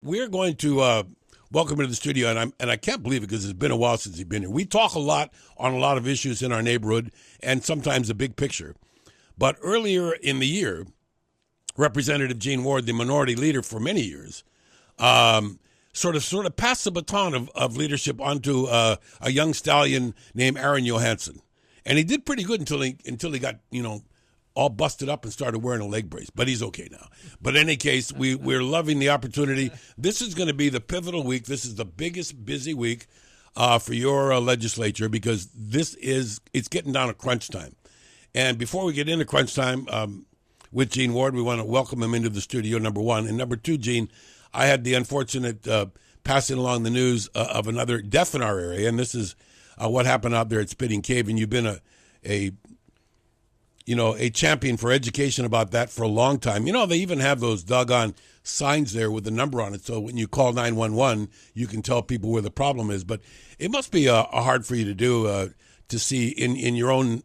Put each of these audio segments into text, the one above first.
we're going to welcome him to the studio, and I can't believe it because it's been a while since he's been here. We talk a lot on a lot of issues in our neighborhood and sometimes the big picture. But earlier in the year, Representative Gene Ward, the minority leader for many years, sort of passed the baton of leadership onto a young stallion named Aaron Johansson. And he did pretty good until he got, all busted up and started wearing a leg brace. But he's okay now. But in any case, we're loving the opportunity. This is going to be the pivotal week. This is the biggest busy week for your legislature because it's getting down to crunch time. And before we get into crunch time with Gene Ward, we want to welcome him into the studio, number one. And number two, Gene, I had the unfortunate passing along the news of another death in our area. And this is what happened out there at Spitting Cave. And you've been a champion for education about that for a long time. They even have those doggone signs there with the number on it. So when you call 911, you can tell people where the problem is. But it must be hard for you to do to see in your own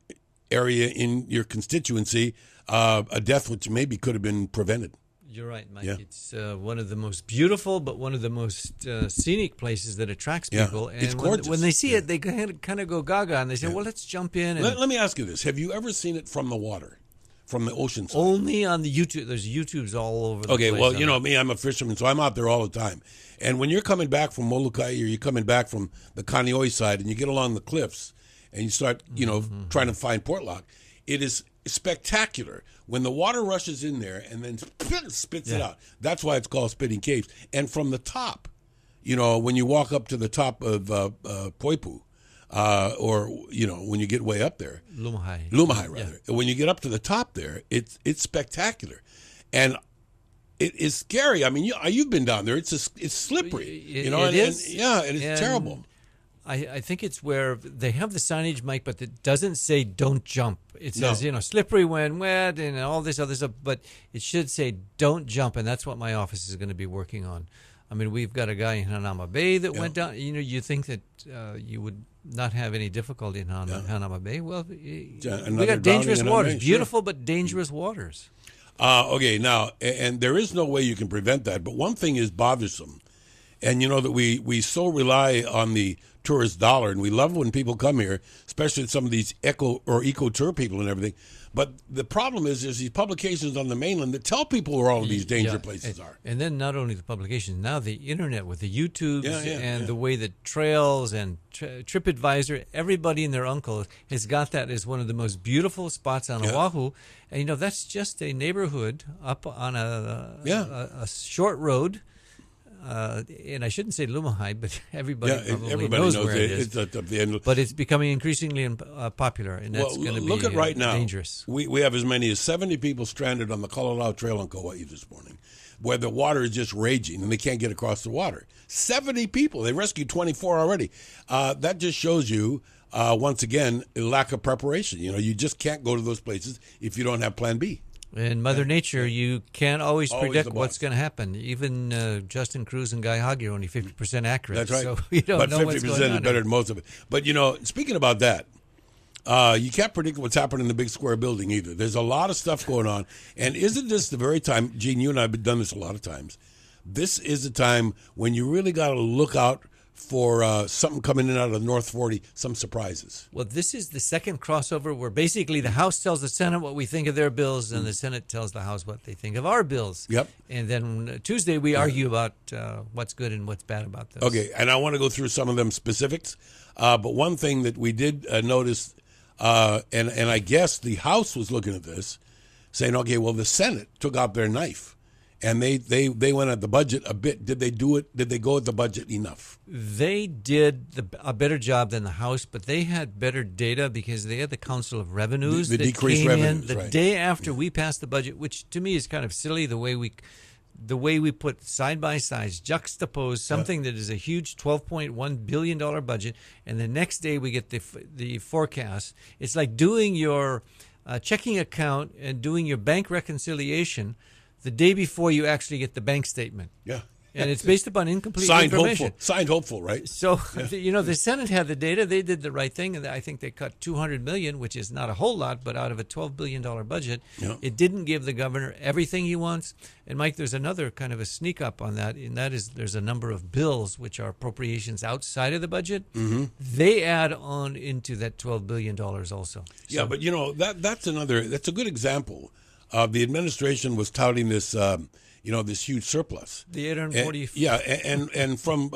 area, in your constituency, a death which maybe could have been prevented. You're right, Mike. Yeah. It's one of the most beautiful, but one of the most scenic places that attracts people. Yeah. And it's gorgeous. When they see it, they kind of go gaga, and they say, well, let's jump in. And let me ask you this. Have you ever seen it from the water, from the ocean side? Only on the YouTube. There's YouTubes all over the place. Okay, well, me, I'm a fisherman, so I'm out there all the time. And when you're coming back from Molokai or you're coming back from the Kaneohe side and you get along the cliffs and you start, trying to find Portlock, it is spectacular when the water rushes in there and then spits it out. That's why it's called Spitting Caves. And from the top, when you walk up to the top of Poipu, or when you get way up there, Lumahai rather. Yeah. When you get up to the top there, it's spectacular, and it is scary. I mean, you've been down there. It's slippery. It is. And it's terrible. I think it's where they have the signage, Mike, but it doesn't say don't jump. It says, slippery when wet and all this other stuff, but it should say don't jump, and that's what my office is going to be working on. I mean, we've got a guy in Hanama Bay that went down. You think that you would not have any difficulty in Hanama Bay. Well, we got dangerous waters, beautiful but dangerous waters. Okay, now, and there is no way you can prevent that, but one thing is bothersome. And that we so rely on the tourist dollar, and we love when people come here, especially some of these eco tour people and everything. But the problem is there's these publications on the mainland that tell people where all of these danger places are. And then not only the publications, now the internet with the YouTubes and the way that Trails and TripAdvisor, everybody and their uncle has got that as one of the most beautiful spots on Oahu. And that's just a neighborhood up on a short road. And I shouldn't say Lumahai, but everybody knows where it is. It's at the end. But it's becoming increasingly popular, and that's going to be look at right now. Dangerous. We have as many as 70 people stranded on the Kalalau Trail in Kauai this morning, where the water is just raging and they can't get across the water. 70 people. They rescued 24 already. That just shows you, once again, a lack of preparation. You just can't go to those places if you don't have Plan B. In Mother Nature, you can't always predict what's going to happen. Even Justin Cruz and Guy Hoggy are only 50% accurate. That's right. So you don't know what's going on. But 50% is better than most of it. But, speaking about that, you can't predict what's happening in the big square building either. There's a lot of stuff going on. And isn't this the very time, Gene, you and I have done this a lot of times, this is the time when you really got to look out for something coming in out of North 40, some surprises. Well, this is the second crossover where basically the House tells the Senate what we think of their bills, and the Senate tells the House what they think of our bills. Yep. And then Tuesday we argue about what's good and what's bad about those. Okay, and I want to go through some of them specifics. But one thing that we did notice, and I guess the House was looking at this, saying, okay, well, the Senate took out their knife. And they went at the budget a bit. Did they do it? Did they go at the budget enough? They did a better job than the House, but they had better data because they had the Council of Revenues the that decreased came revenues, in the day after we passed the budget, which to me is kind of silly the way we put side by side, juxtapose something that is a huge $12.1 billion budget, and the next day we get the forecast. It's like doing your checking account and doing your bank reconciliation the day before you actually get the bank statement. Yeah. And it's based upon incomplete Signed information. hopeful. Signed hopeful, right? So, the Senate had the data. They did the right thing, and I think they cut $200 million, which is not a whole lot, but out of a $12 billion budget, it didn't give the governor everything he wants. And, Mike, there's another kind of a sneak up on that, and that is there's a number of bills which are appropriations outside of the budget. Mm-hmm. They add on into that $12 billion also. Yeah, but, that's a good example. The administration was touting this, this huge surplus. The 840. And from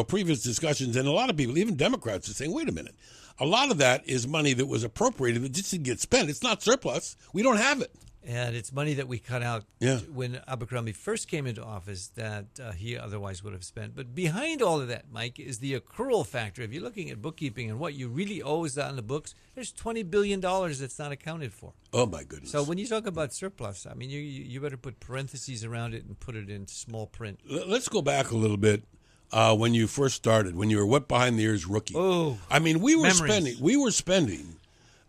previous discussions, and a lot of people, even Democrats, are saying, wait a minute, a lot of that is money that was appropriated that just didn't get spent. It's not surplus. We don't have it. And it's money that we cut out when Abercrombie first came into office that he otherwise would have spent. But behind all of that, Mike, is the accrual factor. If you're looking at bookkeeping and what you really owe is on the books, there's $20 billion that's not accounted for. Oh, my goodness. So when you talk about surplus, I mean, you better put parentheses around it and put it in small print. Let's go back a little bit. When you first started, when you were wet behind the ears rookie. Oh, I mean, we were memories. spending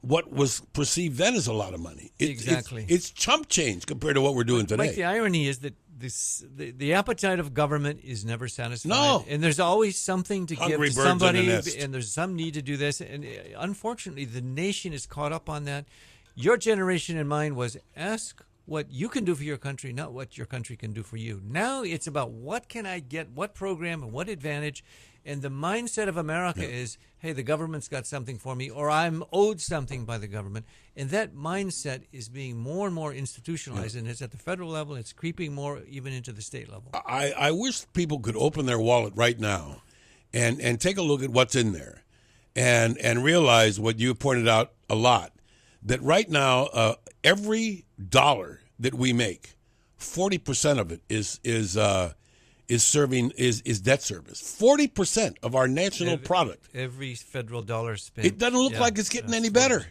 what was perceived then as a lot of money. Exactly. It's chump change compared to what we're doing today. Mike, the irony is that the appetite of government is never satisfied. No. And there's always something to Hungry give to birds in somebody, a nest. and there's some need to do this. And unfortunately, the nation is caught up on that. Your generation and mine was ask what you can do for your country, not what your country can do for you. Now it's about what can I get, what program, and what advantage. And the mindset of America is, hey, the government's got something for me, or I'm owed something by the government. And that mindset is being more and more institutionalized, and it's at the federal level. It's creeping more even into the state level. I wish people could open their wallet right now and take a look at what's in there and realize what you pointed out a lot, that right now every dollar that we make, 40% of it is debt service. 40% of our national product. Every federal dollar spent. It doesn't look like it's getting any better.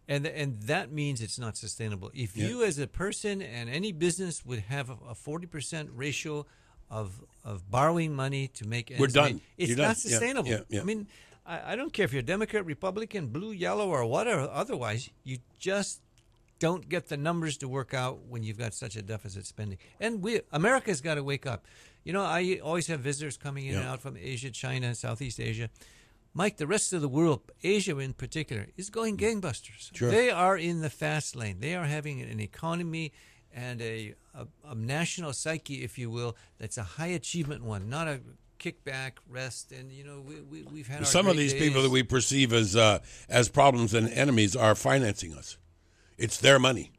And that means it's not sustainable. If you as a person and any business would have a 40% ratio of borrowing money to make ends we're done. meet, it's You're not done. sustainable. Yeah. I mean, I don't care if you're Democrat, Republican, blue, yellow, or whatever. Otherwise, you just don't get the numbers to work out when you've got such a deficit spending. And America's got to wake up. I always have visitors coming in and out from Asia, China, Southeast Asia. Mike, the rest of the world, Asia in particular, is going gangbusters. Sure. They are in the fast lane. They are having an economy and a national psyche, if you will, that's a high achievement one, not a kickback, rest, and we've had some our of these great people days. that we perceive as problems and enemies are financing us. It's their money.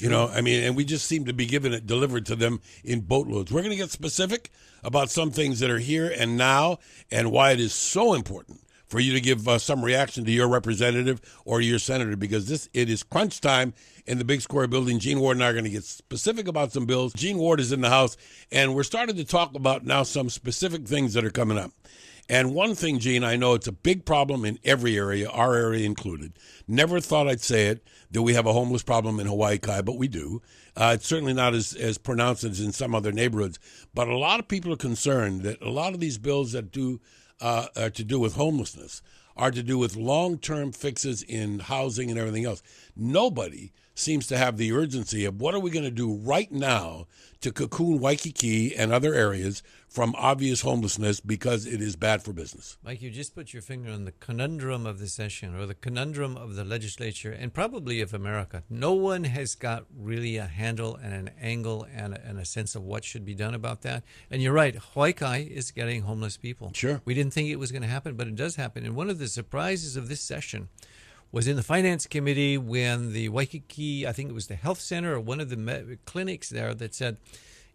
And we just seem to be delivered to them in boatloads. We're going to get specific about some things that are here and now and why it is so important for you to give some reaction to your representative or your senator, because it is crunch time in the Big Square building. Gene Ward and I are going to get specific about some bills. Gene Ward is in the house, and we're starting to talk about now some specific things that are coming up. And one thing, Gene, I know it's a big problem in every area, our area included. Never thought I'd say it, that we have a homeless problem in Hawaii Kai, but we do. It's certainly not as pronounced as in some other neighborhoods. But a lot of people are concerned that a lot of these bills that are to do with homelessness are to do with long-term fixes in housing and everything else. Nobody seems to have the urgency of what are we going to do right now to cocoon Waikiki and other areas from obvious homelessness, because it is bad for business. Mike, you just put your finger on the conundrum of the session, or the conundrum of the legislature, and probably of America. No one has got really a handle and an angle and a sense of what should be done about that. And you're right, Hawaii Kai is getting homeless people. Sure. We didn't think it was going to happen, but it does happen. And one of the surprises of this session was in the finance committee when the Waikiki, I think it was the health center or one of the clinics there, that said,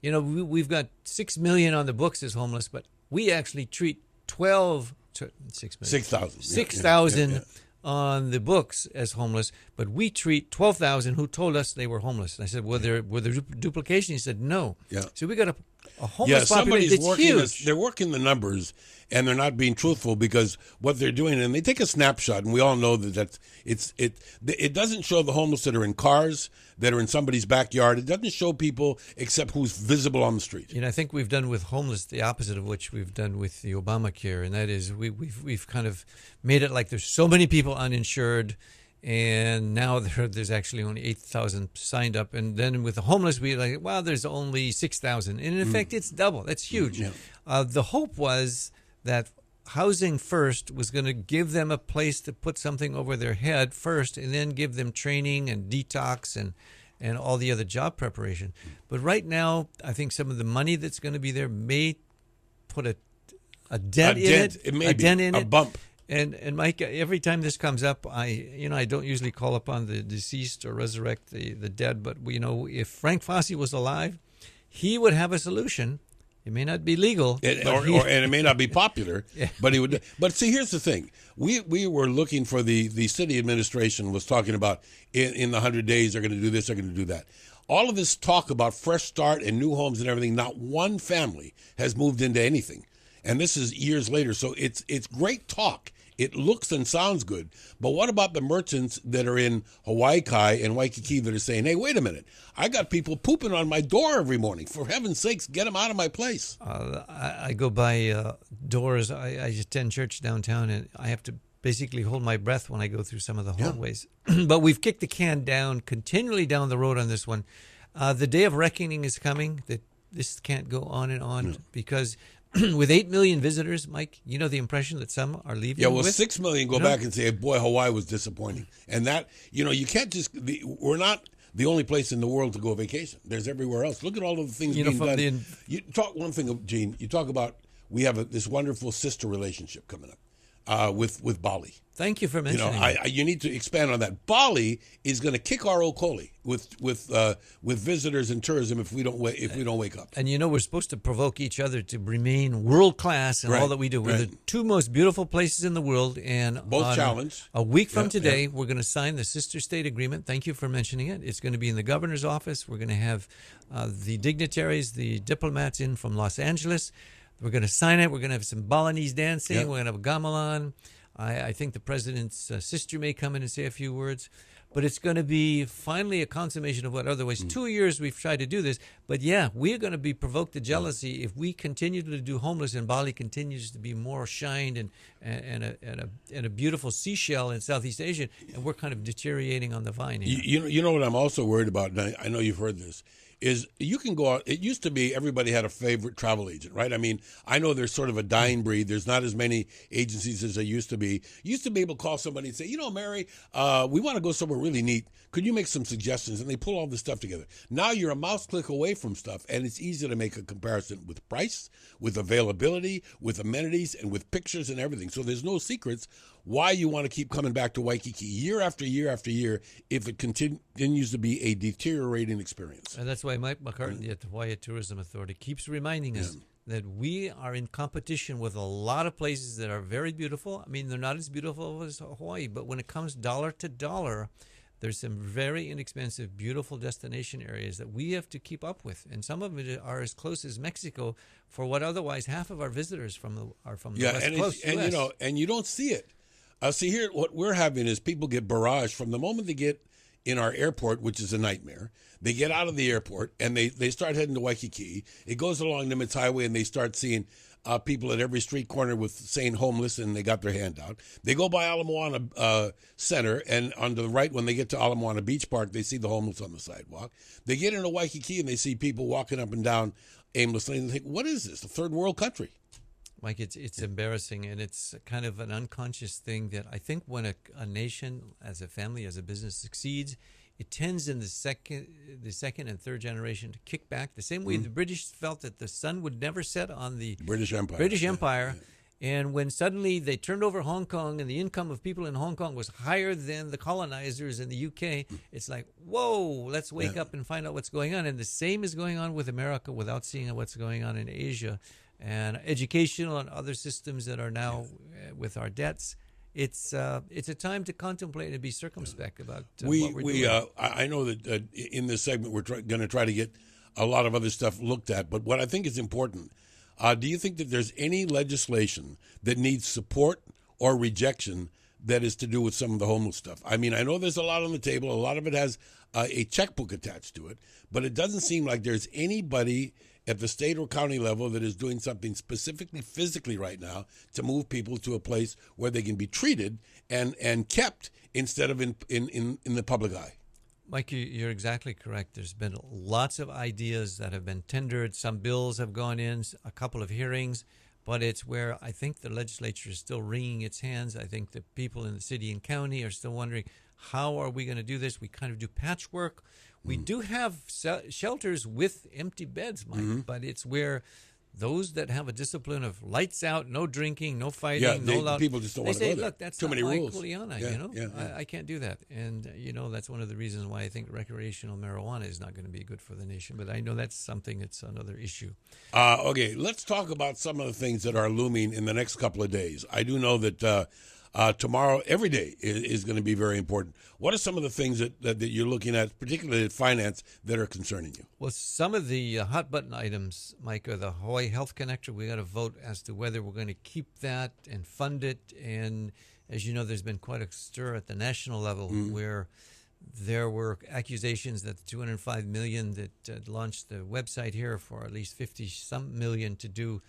we've got 6 million on the books as homeless, but we actually treat 6,000 on the books as homeless, but we treat 12,000 who told us they were homeless. And I said, were there duplication? He said, no. Yeah. So we got a homeless population that's huge. They're working the numbers, and they're not being truthful, because what they're doing, and they take a snapshot, and we all know that it doesn't show the homeless that are in cars, that are in somebody's backyard. It doesn't show people except who's visible on the street. I think we've done with homeless the opposite of what we've done with the Obamacare, and that is we've kind of made it like there's so many people uninsured, And now there's actually only 8,000 signed up. And then with the homeless, we like, well, there's only 6,000. And in effect, it's double. That's huge. Yeah. The hope was that Housing First was going to give them a place to put something over their head first, and then give them training and detox and all the other job preparation. But right now, I think some of the money that's going to be there may put a dent in it. It may be a bump. And Mike, every time this comes up, I don't usually call upon the deceased or resurrect the dead, but if Frank Fossey was alive, he would have a solution. It may not be legal, and it may not be popular, but he would. But see, here's the thing: we were looking for the city administration was talking about in the 100 days they're going to do this, they're going to do that. All of this talk about fresh start and new homes and everything. Not one family has moved into anything, and this is years later. So it's great talk. It looks and sounds good, but what about the merchants that are in Hawaii Kai and Waikiki that are saying, hey, wait a minute, I got people pooping on my door every morning. For heaven's sakes, get them out of my place. I go by doors. I attend church downtown, and I have to basically hold my breath when I go through some of the hallways. But we've kicked the can continually down the road on this one. The day of reckoning is coming. That this can't go on and on because with 8 million visitors, Mike, the impression that some are leaving. Yeah, well, 6 million go back and say, boy, Hawaii was disappointing. And that, you can't just, we're not the only place in the world to go vacation. There's everywhere else. Look at all of the things being done. You talk one thing, Gene, you talk about, we have this wonderful sister relationship coming up with Bali. Thank you for mentioning that. You need to expand on that. Bali is going to kick our okoli with visitors and tourism if we don't wake up. And we're supposed to provoke each other to remain world class in all that we do. We're the two most beautiful places in the world, and both challenged. A week from today, we're going to sign the Sister State Agreement. Thank you for mentioning it. It's going to be in the governor's office. We're going to have the dignitaries, the diplomats in from Los Angeles. We're going to sign it. We're going to have some Balinese dancing. We're going to have a gamelan. I think the president's sister may come in and say a few words. But it's going to be finally a consummation of what otherwise 2 years we've tried to do this. But we're going to be provoked to jealousy if we continue to do homeless and Bali continues to be more shined and a beautiful seashell in Southeast Asia, and we're kind of deteriorating on the vine here. You know what I'm also worried about, and I know you've heard this, is you can go out. It used to be everybody had a favorite travel agent, right? I mean, I know there's sort of a dying breed. There's not as many agencies as there used to be. You used to be able to call somebody and say, Mary, we want to go somewhere really neat. Could you make some suggestions? And they pull all this stuff together. Now you're a mouse click away from stuff, and it's easy to make a comparison with price, with availability, with amenities, and with pictures and everything. So there's no secrets why you want to keep coming back to Waikiki year after year after year if it continues to be a deteriorating experience. And that's why Mike McCartney at the Hawaii Tourism Authority keeps reminding us that we are in competition with a lot of places that are very beautiful. I mean, they're not as beautiful as Hawaii, but when it comes dollar to dollar, there's some very inexpensive, beautiful destination areas that we have to keep up with. And some of them are as close as Mexico for what otherwise half of our visitors are from the West Coast. And you don't see it. See, here, what we're having is people get barraged from the moment they get in our airport, which is a nightmare. They get out of the airport, and they start heading to Waikiki. It goes along Nimitz Highway, and they start seeing people at every street corner with saying homeless, and they got their hand out. They go by Ala Moana Center, and on the right, when they get to Ala Moana Beach Park, they see the homeless on the sidewalk. They get into Waikiki, and they see people walking up and down aimlessly, and they think, what is this, a third world country? Mike, it's embarrassing, and it's kind of an unconscious thing that I think when a nation, as a family, as a business succeeds, it tends in the second and third generation to kick back the same way the British felt that the sun would never set on the British Empire. And when suddenly they turned over Hong Kong and the income of people in Hong Kong was higher than the colonizers in the UK, it's like, whoa, let's wake up and find out what's going on. And the same is going on with America without seeing what's going on in Asia. And educational and other systems that are now with our debts. It's a time to contemplate and be circumspect about what we're doing. I know that in this segment we're going to try to get a lot of other stuff looked at, but what I think is important, do you think that there's any legislation that needs support or rejection that is to do with some of the homeless stuff? I mean, I know there's a lot on the table. A lot of it has a checkbook attached to it, but it doesn't seem like there's anybody at the state or county level that is doing something specifically physically right now to move people to a place where they can be treated and kept instead of in the public eye. Mike, you're exactly correct. There's been lots of ideas that have been tendered. Some bills have gone in, a couple of hearings, but it's where I think the legislature is still wringing its hands. I think the people in the city and county are still wondering, how are we going to do this? We kind of do patchwork. We do have shelters with empty beds, Mike, but it's where those that have a discipline of lights out, no drinking, no fighting, no loud, people just don't want to go there. Look, that's too not many my rules. Kuleana, I can't do that. And, that's one of the reasons why I think recreational marijuana is not going to be good for the nation. But I know that's something that's another issue. Okay, let's talk about some of the things that are looming in the next couple of days. I do know that tomorrow, every day, is going to be very important. What are some of the things that you're looking at, particularly at finance, that are concerning you? Well, some of the hot button items, Mike, are the Hawaii Health Connector. We got to vote as to whether we're going to keep that and fund it. And as you know, there's been quite a stir at the national level where there were accusations that the $205 million that launched the website here for at least 50-some million to do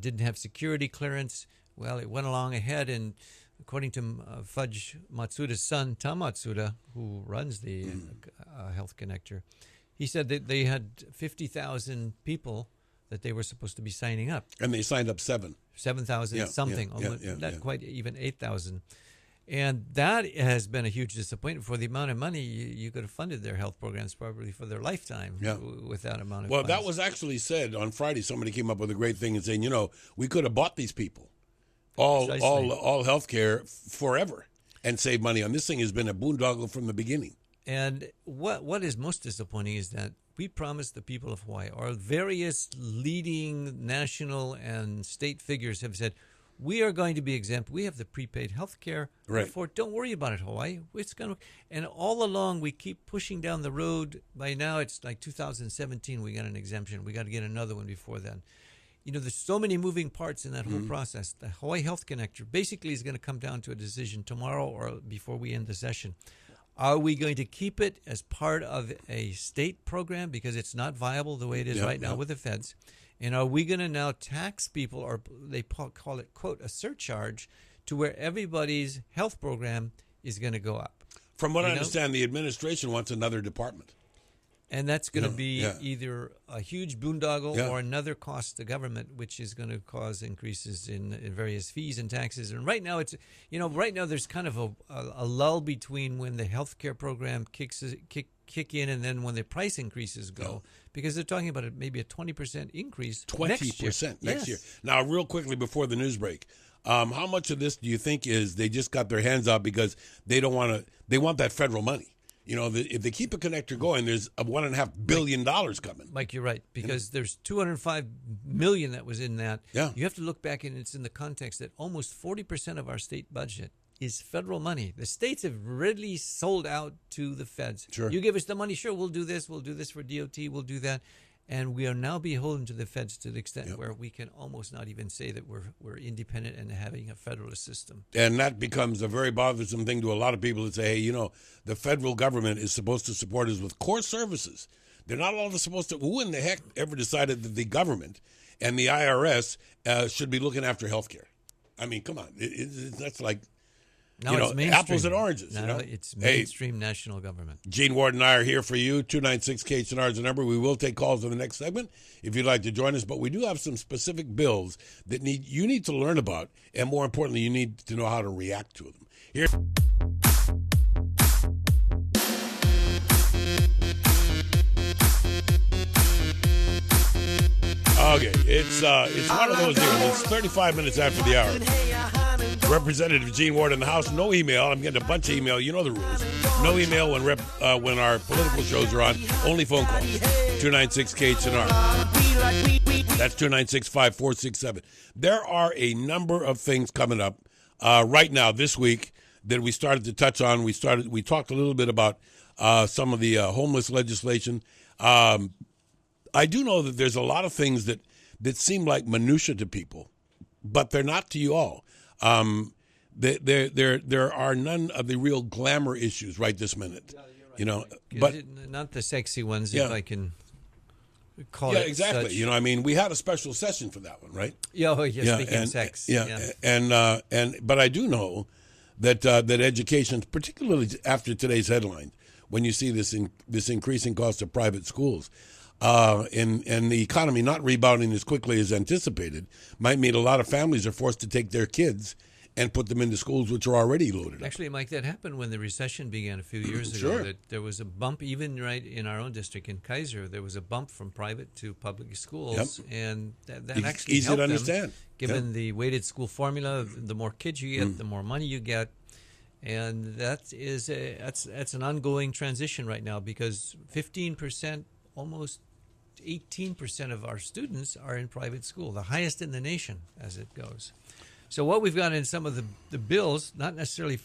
didn't have security clearance. Well, it went along ahead, and according to Fudge Matsuda's son, Tom Matsuda, who runs the Health Connector, he said that they had 50,000 people that they were supposed to be signing up. And they signed up 7,000 something, not quite even 8,000. And that has been a huge disappointment for the amount of money you could have funded their health programs probably for their lifetime with that amount of funds. That was actually said on Friday. Somebody came up with a great thing and saying, we could have bought these people all health care forever and save money on this thing. Has been a boondoggle from the beginning. And what is most disappointing is that we promised the people of Hawaii, our various leading national and state figures have said, we are going to be exempt. We have the prepaid health care. Right. Therefore, don't worry about it, Hawaii. It's going to, and all along we keep pushing down the road. By now it's like 2017 we got an exemption. We got to get another one before then. There's so many moving parts in that whole process. The Hawaii Health Connector basically is going to come down to a decision tomorrow or before we end the session. Are we going to keep it as part of a state program because it's not viable the way it is right now with the feds? And are we going to now tax people, or they call it, quote, a surcharge, to where everybody's health program is going to go up? From what I understand, the administration wants another department. And that's going to be either a huge boondoggle or another cost to government, which is going to cause increases in various fees and taxes. And right now, there's kind of a lull between when the health care program kick in and then when the price increases go, because they're talking about maybe a 20% increase 20% next year. Now, real quickly before the news break, how much of this do you think is they just got their hands out because they want that federal money? If they keep a connector going, there's a $1.5 billion coming. Mike, you're right, because there's $205 million that was in that. Yeah. You have to look back, and it's in the context that almost 40% of our state budget is federal money. The states have really sold out to the feds. Sure. You give us the money, sure, we'll do this for DOT, we'll do that. And we are now beholden to the feds to the extent where we can almost not even say that we're independent and having a federalist system. And that becomes a very bothersome thing to a lot of people that say, hey, the federal government is supposed to support us with core services. They're not all supposed to. Who in the heck ever decided that the government and the IRS should be looking after health care? I mean, come on. That's like... it's apples and oranges. It's mainstream national government. Gene Ward and I are here for you. 296-KHNR is the number. We will take calls in the next segment if you'd like to join us. But we do have some specific bills that you need to learn about, and more importantly, you need to know how to react to them. Here. Okay, it's one of those deals. It's 35 minutes after the hour. Representative Gene Ward in the House. No email. I'm getting a bunch of email. You know the rules. No email when our political shows are on. Only phone calls. 296-KHNR. That's 296-5467. There are a number of things coming up right now this week that we started to touch on. We talked a little bit about some of the homeless legislation. I do know that there's a lot of things that seem like minutia to people, but they're not to you all. There are none of the real glamour issues right this minute. Right. But not the sexy ones. If I can call Yeah, it exactly. such. You know, I mean, we had a special session for that one, right? Yeah, oh, yeah, speaking of and, sex. but I do know that that education, particularly after today's headlines, when you see this increasing cost of private schools, and the economy not rebounding as quickly as anticipated, might mean a lot of families are forced to take their kids and put them into schools which are already loaded up. Actually, Mike, that happened when the recession began a few years ago. Sure. That there was a bump, even right in our own district in Kaiser, there was a bump from private to public schools, and that actually Easy helped to understand. them, given the weighted school formula. The more kids you get, the more money you get, and that's an ongoing transition right now because 15%, almost 18% of our students are in private school, the highest in the nation as it goes. So what we've got in some of the bills, not necessarily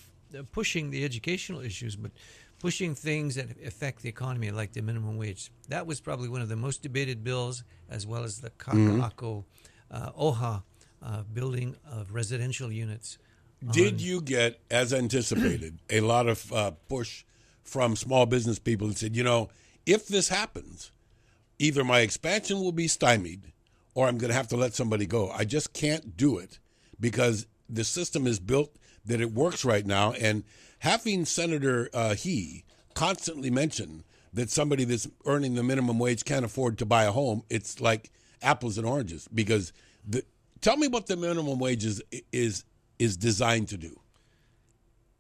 pushing the educational issues, but pushing things that affect the economy, like the minimum wage. That was probably one of the most debated bills, as well as the Kaka'ako OHA building of residential units. Did you get, as anticipated, a lot of push from small business people that said, you know, if this happens, either my expansion will be stymied or I'm going to have to let somebody go. I just can't do it because the system is built that it works right now. And having Senator He constantly mention that somebody that's earning the minimum wage can't afford to buy a home, it's like apples and oranges. Because tell me what the minimum wage is designed to do.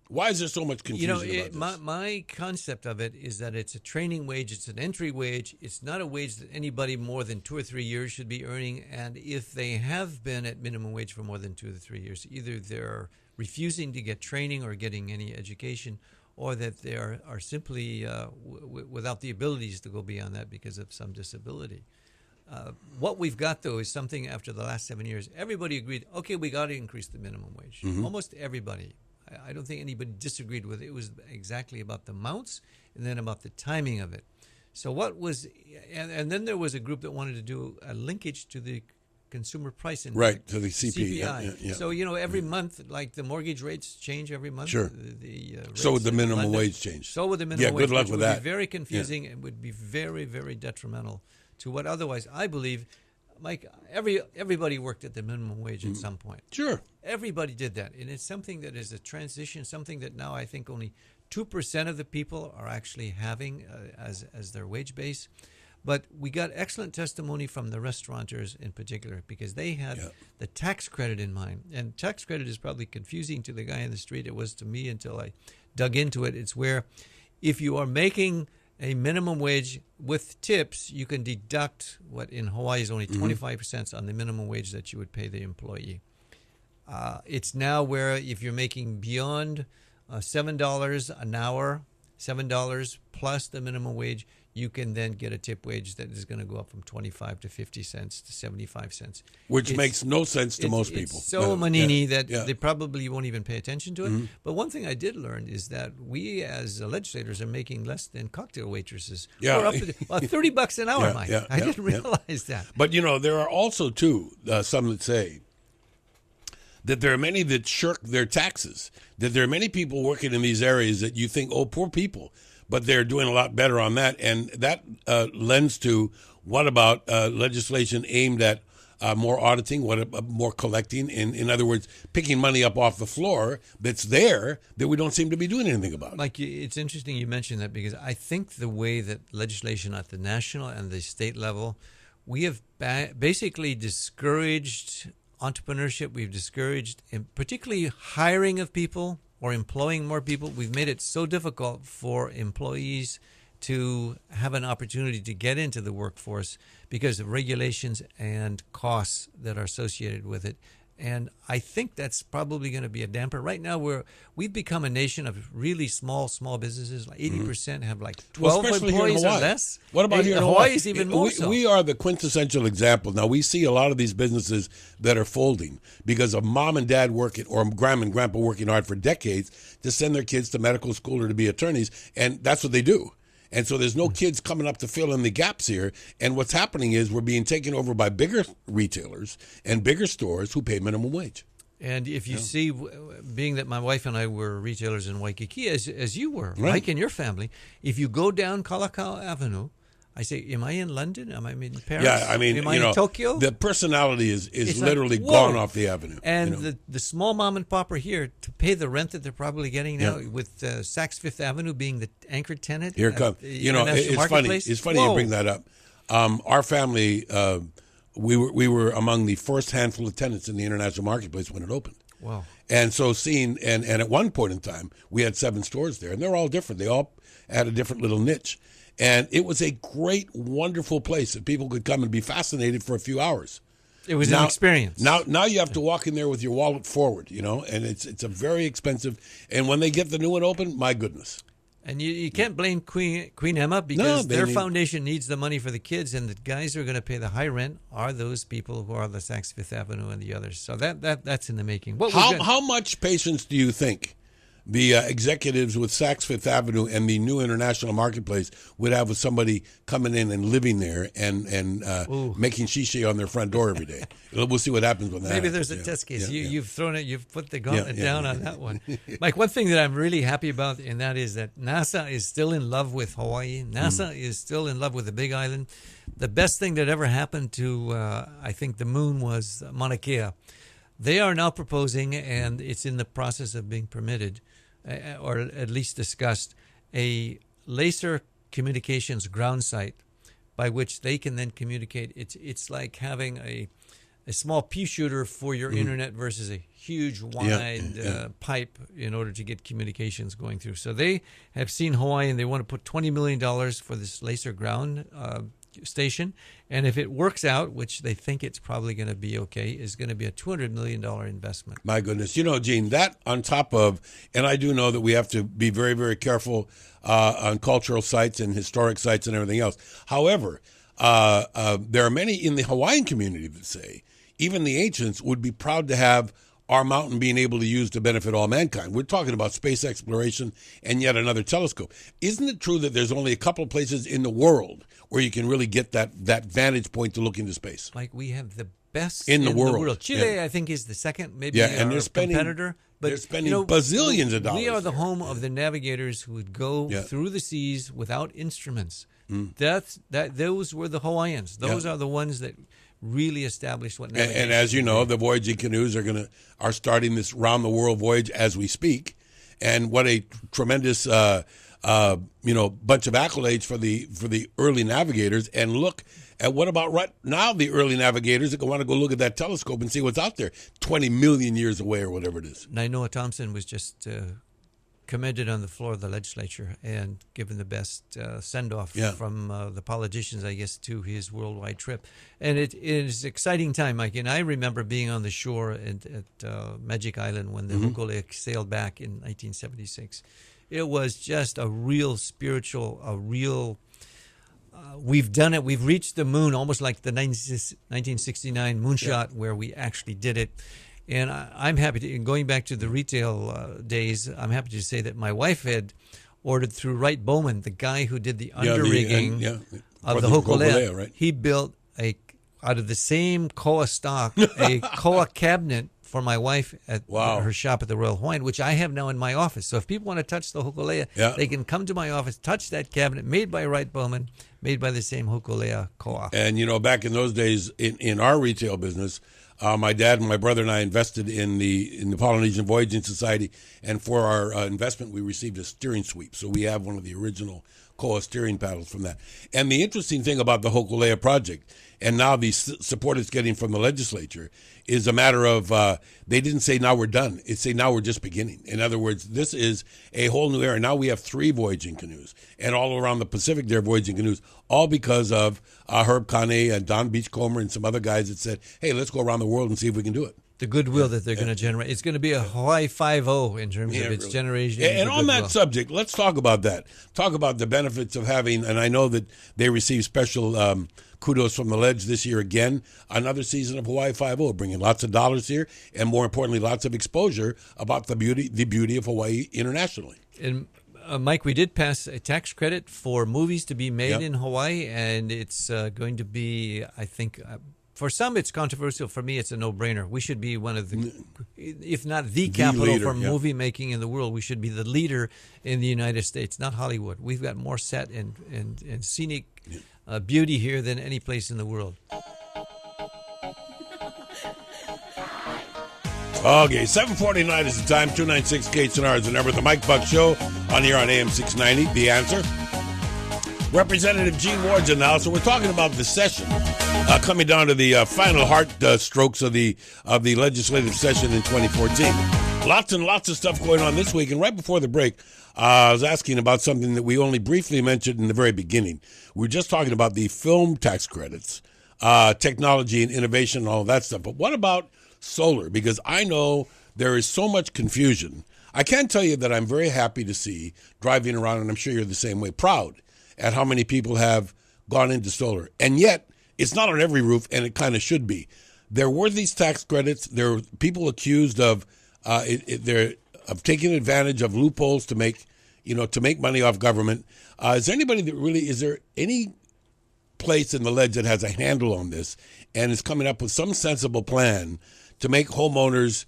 Why is there so much confusion about this? My concept of it is that it's a training wage. It's an entry wage. It's not a wage that anybody more than 2 or 3 years should be earning. And if they have been at minimum wage for more than 2 to 3 years, either they're refusing to get training or getting any education, or that they are simply without the abilities to go beyond that because of some disability. What we've got, though, is something after the last 7 years. Everybody agreed, okay, we got to increase the minimum wage. Almost everybody. I don't think anybody disagreed with it. It was exactly about the amounts and then about the timing of it. So what was, and then there was a group that wanted to do a linkage to the consumer price index. Right, to the CPI. Yeah. So, every month, like the mortgage rates change every month. Sure. So would the minimum wage change. So would the minimum wage. Yeah, good luck with that. It would be very confusing and would be very, very detrimental to what otherwise, I believe, Mike, everybody worked at the minimum wage at some point. Sure. Everybody did that. And it's something that is a transition, something that now I think only 2% of the people are actually having as their wage base. But we got excellent testimony from the restaurateurs in particular because they had the tax credit in mind. And tax credit is probably confusing to the guy in the street. It was to me until I dug into it. It's where if you are making a minimum wage with tips, you can deduct what in Hawaii is only 25% on the minimum wage that you would pay the employee. It's now where if you're making beyond $7 an hour, $7 plus the minimum wage, you can then get a tip wage that is going to go up from 25 to 50 cents to 75 cents. Which makes no sense to most people. It's so manini that they probably won't even pay attention to it. But one thing I did learn is that we as legislators are making less than cocktail waitresses. Yeah. We're up to $30 an hour, Mike. I didn't realize that. But, there are also, too, some that say that there are many that shirk their taxes, that there are many people working in these areas that you think, oh, poor people, but they're doing a lot better on that. And that lends to what about legislation aimed at more auditing, more collecting, in other words, picking money up off the floor that's there that we don't seem to be doing anything about. Mike, it's interesting you mentioned that because I think the way that legislation at the national and the state level, we have basically discouraged entrepreneurship. We've discouraged particularly hiring of people or employing more people. We've made it so difficult for employees to have an opportunity to get into the workforce because of regulations and costs that are associated with it. And I think that's probably going to be a damper. Right now, we've become a nation of really small businesses. Like 80% have like 12 employees or less. What about here in Hawaii? Hawaii is even more so. We are the quintessential example. Now, we see a lot of these businesses that are folding because of mom and dad working or grandma and grandpa working hard for decades to send their kids to medical school or to be attorneys, and that's what they do. And so there's no kids coming up to fill in the gaps here. And what's happening is we're being taken over by bigger retailers and bigger stores who pay minimum wage. And if you see, being that my wife and I were retailers in Waikiki, as you were, right. Mike and your family, if you go down Kalakau Avenue, I say, am I in London? Am I in Paris? Yeah, I mean, am I in Tokyo? the personality is It's literally like, gone whoa. off the avenue. And the small mom and pop are here to pay the rent that they're probably getting now, with Saks Fifth Avenue being the anchor tenant. Here comes, it's funny. It's funny you bring that up. Our family, we were among the first handful of tenants in the international marketplace when it opened. Wow. And so and at one point in time, we had 7 stores there, and they're all different. They all had a different little niche. And it was a great, wonderful place that people could come and be fascinated for a few hours. It was an experience. Now you have to walk in there with your wallet forward, and it's a very expensive. And when they get the new one open, my goodness. And you can't blame Queen Emma because their foundation needs the money for the kids, and the guys who are going to pay the high rent are those people who are the Saks Fifth Avenue and the others. So that's in the making. How much patience do you think the executives with Saks Fifth Avenue and the new international marketplace would have with somebody coming in and living there and making shishi on their front door every day? We'll see what happens with that. Maybe there's a test case. You've thrown it. You've put the gauntlet down on that one. Mike, one thing that I'm really happy about, and that is that NASA is still in love with Hawaii. NASA is still in love with the Big Island. The best thing that ever happened to, I think, the moon was Mauna Kea. They are now proposing, and it's in the process of being permitted, or at least discussed, a laser communications ground site by which they can then communicate. It's like having a small pea shooter for your internet versus a huge wide pipe in order to get communications going through. So they have seen Hawaii, and they want to put $20 million for this laser ground station, and if it works out, which they think it's probably going to be okay, is going to be a $200 million investment. My goodness. Gene, that on top of, and I do know that we have to be very, very careful on cultural sites and historic sites and everything else. However, there are many in the Hawaiian community that say even the ancients would be proud to have our mountain being able to use to benefit all mankind. We're talking about space exploration and yet another telescope. Isn't it true that there's only a couple of places in the world where you can really get that vantage point to look into space? Like, we have the best in the world. Chile, I think, is the second, maybe and our competitor. But they're spending bazillions of dollars. We are the home of the navigators who would go through the seas without instruments. Those were the Hawaiians. Those are the ones that really established what navigation. And as you know, the voyaging canoes are starting this round the world voyage as we speak, and what a tremendous bunch of accolades for the early navigators. And look at what about right now the early navigators that want to go look at that telescope and see what's out there 20 million years away or whatever it is. Nainoa Thompson was just commended on the floor of the legislature and given the best send-off from the politicians, I guess, to his worldwide trip. And it is an exciting time, Mike. And I remember being on the shore at Magic Island when the Hukole sailed back in 1976. It was just a real spiritual, we've done it. We've reached the moon, almost like the 1969 moonshot where we actually did it. And I'm happy to, going back to the retail days, I'm happy to say that my wife had ordered through Wright Bowman, the guy who did the underrigging of the Hokulea. Right? He built out of the same koa stock, a koa cabinet for my wife at her shop at the Royal Hawaiian, which I have now in my office. So if people want to touch the Hokulea, they can come to my office, touch that cabinet made by Wright Bowman, made by the same Hokulea koa. And, back in those days, in our retail business, my dad and my brother and I invested in the Polynesian Voyaging Society, and for our investment, we received a steering sweep. So we have one of the original koa steering paddles from that. And the interesting thing about the Hokulea project, and now the support it's getting from the legislature, is a matter of they didn't say now we're done. It's say now we're just beginning. In other words, this is a whole new era. Now we have 3 voyaging canoes, and all around the Pacific there are voyaging canoes, all because of Herb Kane and Don Beachcomber and some other guys that said, hey, let's go around the world and see if we can do it. The goodwill that they're going to generate. It's going to be a Hawaii 5.0 in terms of its generation. And on that subject, let's talk about that. Talk about the benefits of having, and I know that they receive special kudos from the Ledge this year again, another season of Hawaii 5.0, bringing lots of dollars here, and more importantly, lots of exposure about the beauty of Hawaii internationally. And Mike, we did pass a tax credit for movies to be made in Hawaii, and it's going to be, I think, for some it's controversial. For me, it's a no-brainer. We should be one of the, if not the capital leader, for movie making in the world. We should be the leader in the United States, not Hollywood. We've got more set and scenic beauty here than any place in the world. Okay, 7:49 is the time. 296 KHNR is the number. The Mike Buck Show on here on AM 690. The Answer. Representative Gene Ward's in the House, and we're talking about the session coming down to the final heart strokes of the legislative session in 2014. Lots and lots of stuff going on this week. And right before the break, I was asking about something that we only briefly mentioned in the very beginning. We were just talking about the film tax credits, technology and innovation and all of that stuff. But what about solar? Because I know there is so much confusion. I can tell you that I'm very happy to see, driving around, and I'm sure you're the same way, proud at how many people have gone into solar. And yet, it's not on every roof, and it kind of should be. There were these tax credits. There were people accused of taking advantage of loopholes to make money off government. Is there any place in the ledge that has a handle on this and is coming up with some sensible plan to make homeowners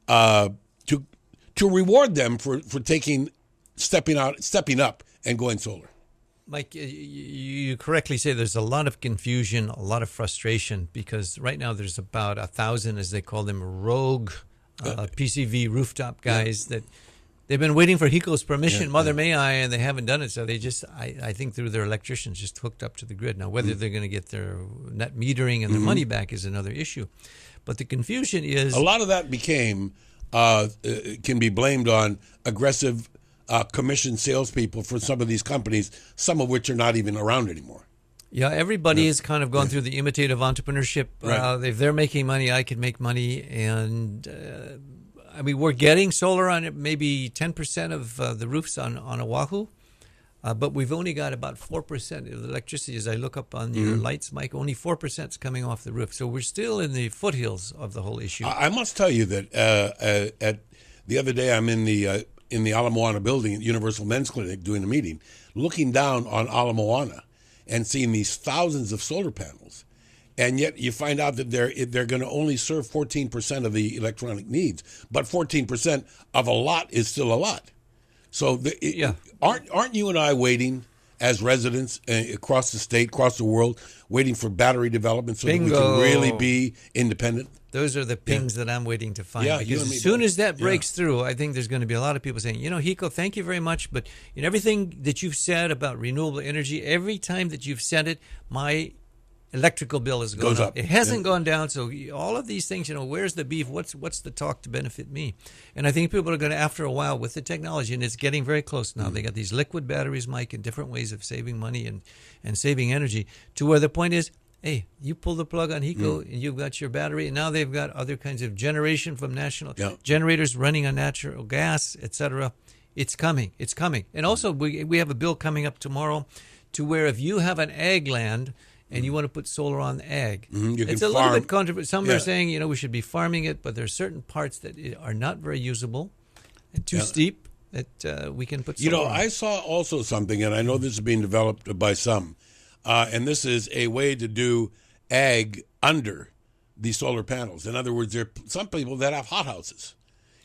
to reward them for stepping up and going solar? Mike, you correctly say there's a lot of confusion, a lot of frustration, because right now there's about 1,000, as they call them, rogue PCV rooftop guys that they've been waiting for HECO's permission, Mother May I, and they haven't done it. So they just, I think through their electricians, just hooked up to the grid. Now, whether they're going to get their net metering and their money back is another issue. But the confusion is... A lot of that can be blamed on aggressive commission salespeople for some of these companies, some of which are not even around anymore. Yeah, everybody has kind of gone through the imitative entrepreneurship. Right. If they're making money, I can make money. And we're getting solar on maybe 10% of the roofs on Oahu. But we've only got about 4% of the electricity. As I look up on your lights, Mike, only 4% is coming off the roof. So we're still in the foothills of the whole issue. I must tell you that at the other day I'm in the Ala Moana building at Universal Men's Clinic doing a meeting, looking down on Ala Moana and seeing these thousands of solar panels. And yet you find out that they're going to only serve 14% of the electronic needs. But 14% of a lot is still a lot. So aren't you and I waiting as residents across the state, across the world, waiting for battery development so Bingo. that we can really be independent? Those are the pings that I'm waiting to find. Yeah, because as soon as that breaks through, I think there's going to be a lot of people saying, HECO, thank you very much, but in everything that you've said about renewable energy, every time that you've said it, my electrical bill has gone up. It hasn't gone down. So all of these things, where's the beef? What's the talk to benefit me? And I think people are going to, after a while, with the technology, and it's getting very close now. They got these liquid batteries, Mike, and different ways of saving money and saving energy, to where the point is, hey, you pull the plug on HECO and you've got your battery, and now they've got other kinds of generation from national generators running on natural gas, etc. It's coming. It's coming. And also, we have a bill coming up tomorrow to where if you have an ag land and you want to put solar on ag, it's a little bit controversial. Some are saying, we should be farming it, but there are certain parts that are not very usable and too steep that we can put solar on. I saw also something, and I know this is being developed by some, and this is a way to do ag under the solar panels. In other words, there are some people that have hothouses.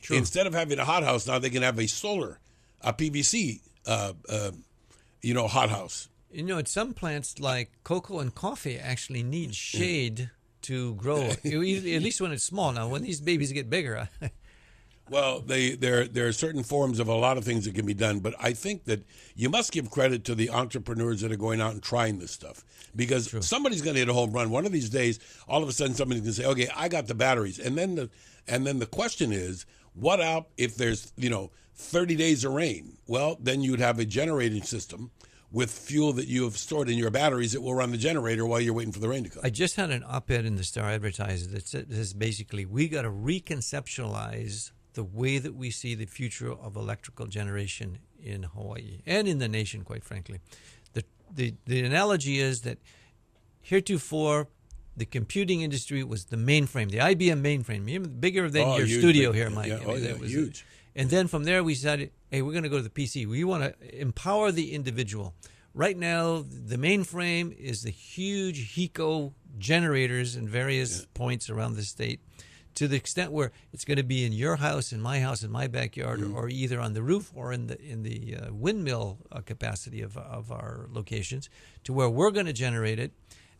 True. Instead of having a hothouse, now they can have a solar, a PVC, hothouse. Some plants like cocoa and coffee actually need shade to grow, at least when it's small. Now, when these babies get bigger... Well, there are certain forms of a lot of things that can be done, but I think that you must give credit to the entrepreneurs that are going out and trying this stuff, because somebody's going to hit a home run one of these days. All of a sudden, somebody's going to say, "Okay, I got the batteries," and then the question is, what up if there's 30 days of rain? Well, then you'd have a generating system with fuel that you have stored in your batteries that will run the generator while you're waiting for the rain to come. I just had an op-ed in the Star Advertiser that says basically we got to reconceptualize the way that we see the future of electrical generation in Hawaii and in the nation, quite frankly. The analogy is that heretofore the computing industry was the mainframe, the IBM mainframe, even bigger than your studio here, Mike. Huge. And then from there we decided, hey, we're going to go to the PC. We want to empower the individual. Right now, the mainframe is the huge HECO generators in various points around the state to the extent where it's going to be in your house, in my backyard, or either on the roof or in the windmill capacity of our locations, to where we're going to generate it.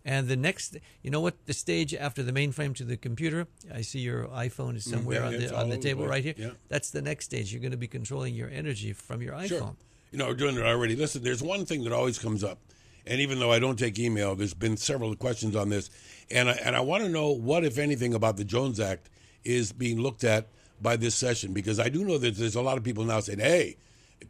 And the next, you know what, the stage after the mainframe to the computer, I see your iPhone is somewhere on the table right here. Yeah. That's the next stage. You're going to be controlling your energy from your iPhone. Sure. We're doing it already. Listen, there's one thing that always comes up, and even though I don't take email, there's been several questions on this, and I want to know what, if anything, about the Jones Act is being looked at by this session, because I do know that there's a lot of people now saying, hey,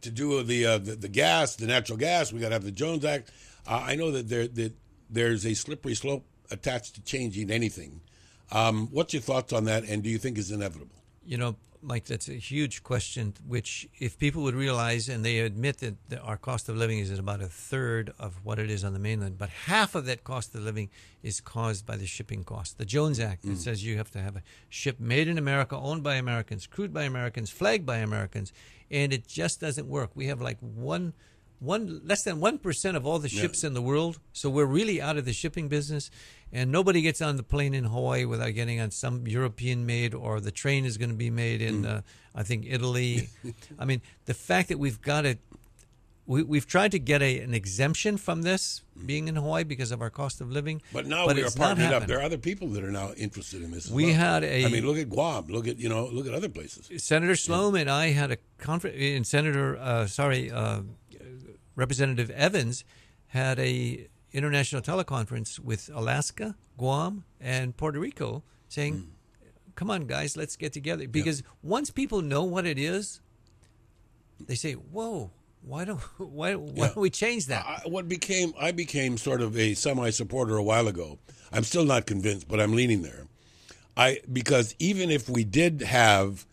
to do the gas, the natural gas, we got to have the Jones Act. I know that there's a slippery slope attached to changing anything. What's your thoughts on that, and do you think is inevitable? Mike, that's a huge question, which if people would realize, and they admit that our cost of living is at about a third of what it is on the mainland, but half of that cost of living is caused by the shipping cost. The Jones Act, it says you have to have a ship made in America, owned by Americans, crewed by Americans, flagged by Americans, and it just doesn't work. We have like less than 1% of all the ships in the world, so we're really out of the shipping business, and nobody gets on the plane in Hawaii without getting on some European made, or the train is going to be made in I think Italy. I mean, the fact that we've got it, we've tried to get an exemption from this being in Hawaii because of our cost of living, but now we are partnered up. There are other people that are now interested in this as well. Look at Guam, look at other places. Senator Sloan and I had a conference, Representative Evans had a international teleconference with Alaska, Guam, and Puerto Rico, saying, "Come on, guys, let's get together." Because once people know what it is, they say, "Whoa, why don't we change that?" I became sort of a semi-supporter a while ago. I'm still not convinced, but I'm leaning there. Because even if we did have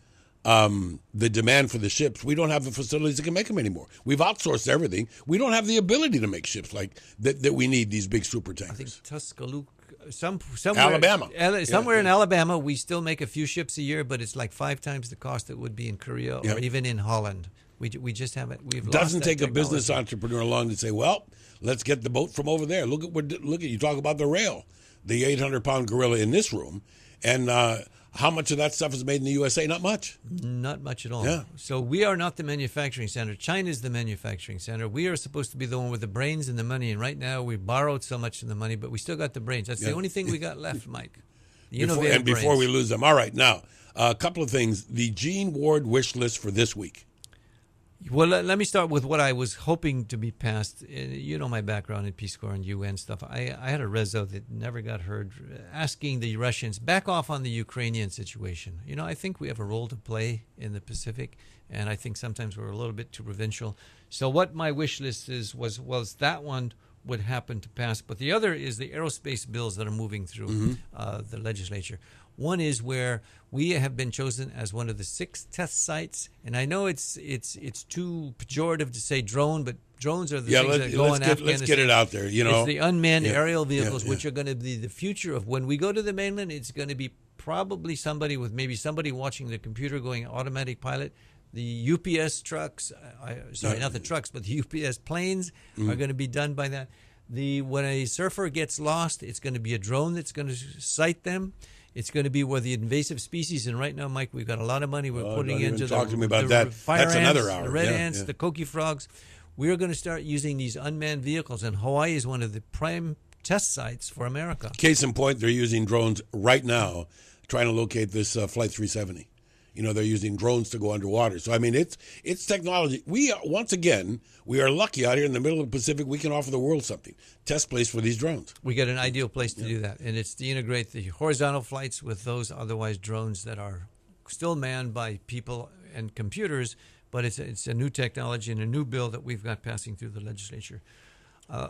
the demand for the ships, we don't have the facilities that can make them anymore. We've outsourced everything. We don't have the ability to make ships like that we need, these big super tankers. I think Tuscaloosa, somewhere, Alabama. In Alabama, we still make a few ships a year, but it's like 5 times the cost it would be in Korea or even in Holland. We just haven't. We've doesn't take technology. A business entrepreneur along to say, well, let's get the boat from over there. Look at you talk about the rail, the 800-pound gorilla in this room, and how much of that stuff is made in the USA? Not much. Not much at all. Yeah. So we are not the manufacturing center. China is the manufacturing center. We are supposed to be the one with the brains and the money. And right now we borrowed so much of the money, but we still got the brains. That's the only thing we got left, Mike. Before we lose them. All right. Now, a couple of things. The Gene Ward wish list for this week. Well, let me start with what I was hoping to be passed. You know my background in Peace Corps and UN stuff. I had a reso that never got heard, asking the Russians back off on the Ukrainian situation. I think we have a role to play in the Pacific, and I think sometimes we're a little bit too provincial. So what my wish list was that one would happen to pass. But the other is the aerospace bills that are moving through the legislature. One is where we have been chosen as one of the 6 test sites, and I know it's too pejorative to say drone, but drones are the things that go in Afghanistan. Let's get it out there. It's the unmanned aerial vehicles, which are going to be the future of when we go to the mainland. It's going to be probably somebody watching the computer going automatic pilot. The UPS trucks, not the trucks, but the UPS planes are going to be done by that. When a surfer gets lost, it's going to be a drone that's going to sight them. It's going to be where the invasive species, and right now, Mike, we've got a lot of money we're putting into talk to me about that. Fire That's ants, another hour. The red ants, the coqui frogs. We're going to start using these unmanned vehicles, and Hawaii is one of the prime test sites for America. Case in point, they're using drones right now trying to locate this Flight 370. They're using drones to go underwater. So, I mean, it's technology. We are lucky out here in the middle of the Pacific. We can offer the world something. Test place for these drones. We got an ideal place to do that, and it's to integrate the horizontal flights with those otherwise drones that are still manned by people and computers, but it's a new technology and a new bill that we've got passing through the legislature.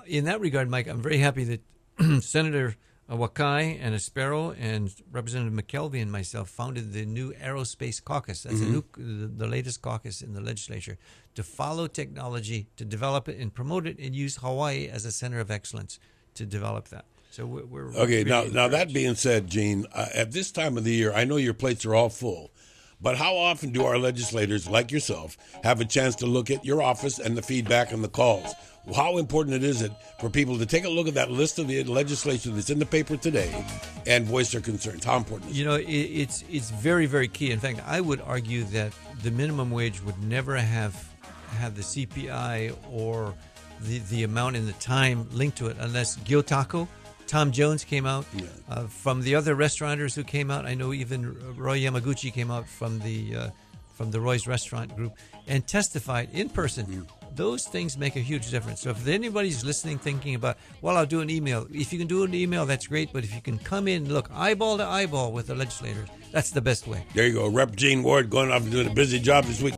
In that regard, Mike, I'm very happy that Senator Wakai and Aspero and Representative McKelvey and myself founded the new Aerospace Caucus. That's the latest caucus in the legislature to follow technology, to develop it and promote it, and use Hawaii as a center of excellence to develop that. So we're okay. Really now that being said, Gene, at this time of the year, I know your plates are all full. But how often do our legislators, like yourself, have a chance to look at your office and the feedback and the calls? how important is it for people to take a look at that list of the legislation that's in the paper today and voice their concerns? How important is it? It's very, very key. In fact, I would argue that the minimum wage would never have had the CPI or the amount and the time linked to it unless Gil Taco, Tom Jones came out. From the other restaurateurs who came out, I know even Roy Yamaguchi came out from the Roy's Restaurant Group and testified in person. Those things make a huge difference. So if anybody's listening thinking about, well, I'll do an email. If you can do an email, that's great. But if you can come in, look, eyeball to eyeball with the legislators, that's the best way. There you go. Rep. Gene Ward going off and doing a busy job this week.